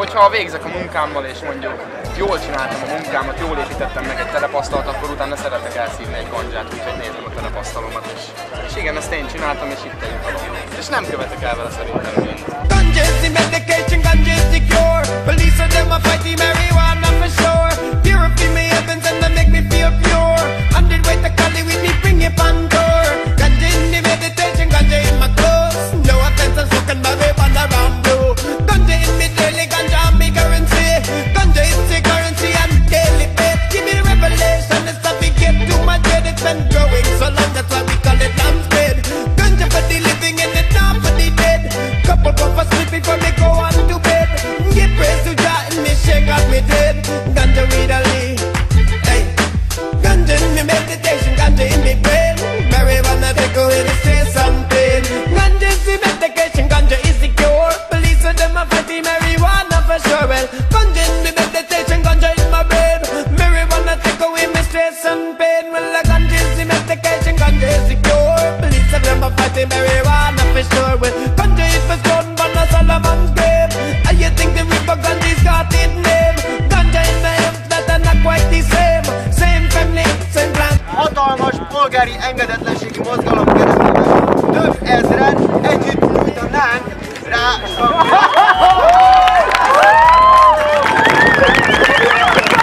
hogyha végzek a munkámmal és mondjuk jól csináltam a munkámat, jól építettem meg egy telepasztalt, akkor utána szeretek elszívni egy gandzsát, úgyhogy nézem a telepasztalomat is. És igen, ezt én csináltam, és itt eljutalom. És nem követek el vele szerintem mindent. Ganja is the medication, ganja is the cure. Police of them a fight the marijuana for sure. Purify me heavens and they make me feel pure. 100 way to Cali with me, bring it on tour. Ganja in the meditation, ganja in my clothes. No offense, I'm smoking marijuana around blue. Ganja in me daily, ganja on me currency. Ganja is the currency and daily pay. Give me the revelation, it's how we get to my dead. It's been growing so long, that's why we call it lamb's bread. Ganja for the living and it's not for the dead. Couple puff of sleep before me go on to bed. Give praise to Jah and me shake off me dead. Ganja read a lead. Hey. Ganja in me meditation, ganja in me brain. Marijuana take away the stress and pain. Ganja is the medication, ganja is the cure. Police of them a fight the marijuana for sure. Well, ganja in me meditation, ganja in my brain. Marijuana take away my stress and pain. Well, the ganja is the medication, ganja is the cure. Police of them a fight the marijuana for sure. Well, ganja is for stone, but not Solomon's grave. And you think the river ganja's got its name? Ganja in the hemp that are not quite the same. Same family, same plant. Hatalmas polgári engedetlenségi mozgalom keretében több ezren együtt nyújtanánk rá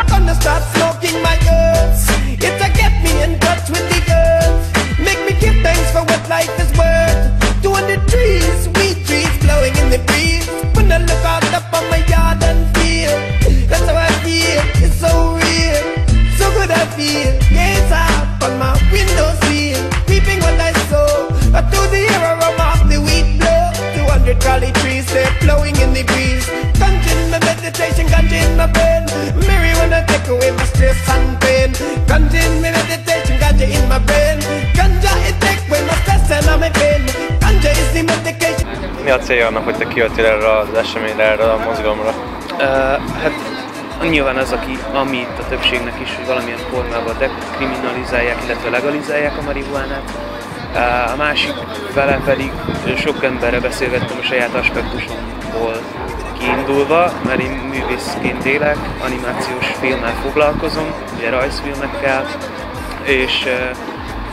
Gonna start smoking my herbs. It's to get me in touch with the earth. Make me give thanks for what life is worth. 200 trees, weed trees blowing in the breeze. When I look out up on my yard and feel, that's how I feel, it's so real. So good I feel, gaze up on my windowsill, reaping what I sow. To the aroma of the wheat blow. 200 collie trees, they're blowing in the breeze. Ganja in my meditation, ganja in my brain. Marijuana take away my stress and pain. Ganja in my meditation, ganja in my brain. Ganja it take away my stress and my pain. Ganja is the medication. Mi a célja annak, hogy te kijöttél erre az eseményre, erre a mozgalomra? Hát nyilván az, ami itt a többségnek is, hogy valamilyen formában dekriminalizálják, illetve legalizálják a marihuánát. A másik fele pedig sok emberre beszélgettem a saját aspektusomból kiindulva, mert én művészként élek, animációs filmmel foglalkozom, ugye rajzfilmekkel, és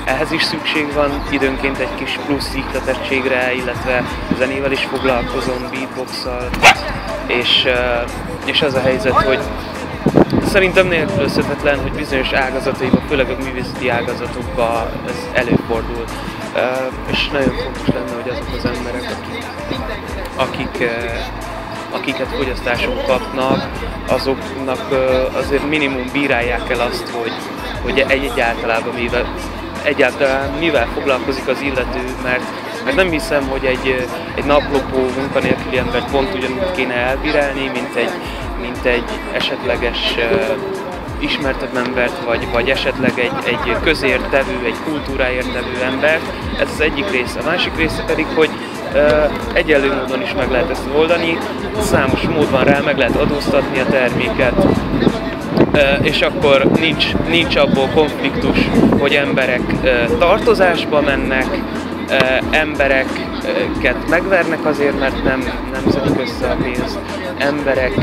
ehhez is szükség van, időnként egy kis plusz ihletettségre, illetve zenével is foglalkozom, beatbox-szal, és az a helyzet, hogy szerintem nélkülözhetetlen, hogy bizonyos ágazataiban, főleg a művészeti ágazatokban ez előfordul. És nagyon fontos lenne, hogy azok az emberek, akiket fogyasztáson kapnak, azoknak azért minimum bírálják el azt, hogy egyáltalán mivel foglalkozik az illető, mert nem hiszem, hogy egy naplopó munkanélküli embert pont ugyanúgy kéne elbírálni, mint egy esetleges ismertebb embert, vagy esetleg egy közért tevő, egy kultúráért tevő embert. Ez az egyik része. A másik része pedig, hogy egyenlő módon is meg lehet ezt oldani, számos mód van rá, meg lehet adóztatni a terméket, és akkor nincs abból konfliktus, hogy emberek tartozásba mennek, embereket megvernek azért, mert nem szedik össze a pénzt, emberek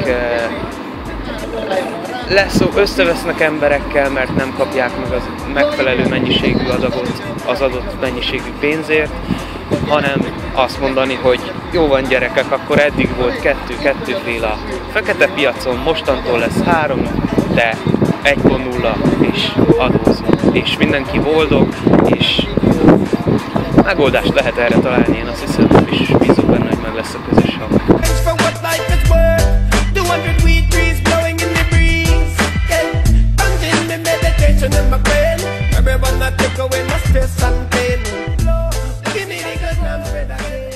összevesznek emberekkel, mert nem kapják meg az megfelelő mennyiségű adagot az adott mennyiségű pénzért, hanem azt mondani, hogy jó van gyerekek, akkor eddig volt kettőféle a fekete piacon, mostantól lesz 3, de 1.0 és adózunk, és mindenki boldog, és megoldást lehet erre találni, én azt hiszem, és bízok benne, hogy meg lesz a közös hang. Everyone that take away my stress and pain. Give me the good numbers.